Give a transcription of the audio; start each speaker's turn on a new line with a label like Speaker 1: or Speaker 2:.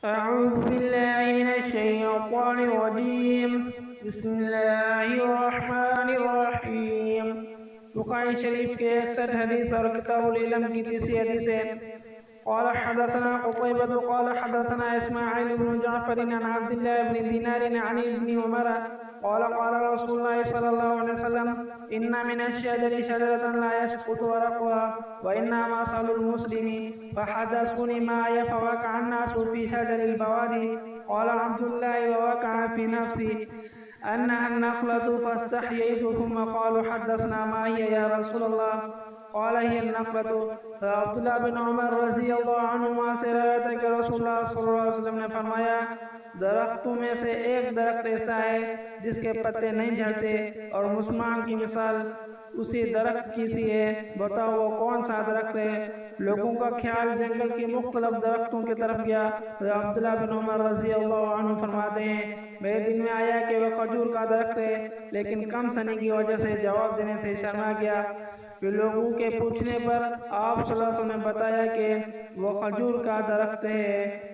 Speaker 1: أعوذ بالله من الشيطان الرجيم بسم الله الرحمن الرحیم۔ بخاری شریف کے 61 حدیث اور کتاب العلم کی تیسری حدیث ہے۔ قال حدثنا قتيبة قال حدثنا إسماعيل بن جعفر عن عبد الله بن دينار عن ابن عمر قال قال رسول الله صلى الله عليه وسلم إن من الشجر شجرة لا يسقط ورقها وإنما مثل المسلم فحدثني ما يفوقع الناس في شجر البوادي قال عبد الله ووقع في نفسي أنها النخلة فاستحييت ثم قالوا حدثنا ما هي يا رسول الله قال هي النخلة۔ عبداللہ بن عمر رضی اللہ عنہما سے روایت ہے کہ رسول اللہ صلی اللہ علیہ وسلم نے فرمایا درختوں میں سے ایک درخت ایسا ہے جس کے پتے نہیں جھڑتے اور مسلمان کی مثال اسی درخت کی سی ہے، بتاؤ وہ کون سا درخت ہے؟ لوگوں کا خیال جنگل کی مختلف درختوں کی طرف گیا۔ عبداللہ بن عمر رضی اللہ عنہ فرماتے ہیں میرے دل میں آیا کہ وہ کھجور کا درخت ہے، لیکن کم سنی کی وجہ سے جواب دینے سے شرما گیا۔ پھر لوگوں کے پوچھنے پر آپ صلی اللہ علیہ وسلم نے بتایا کہ وہ کھجور کا درخت ہے۔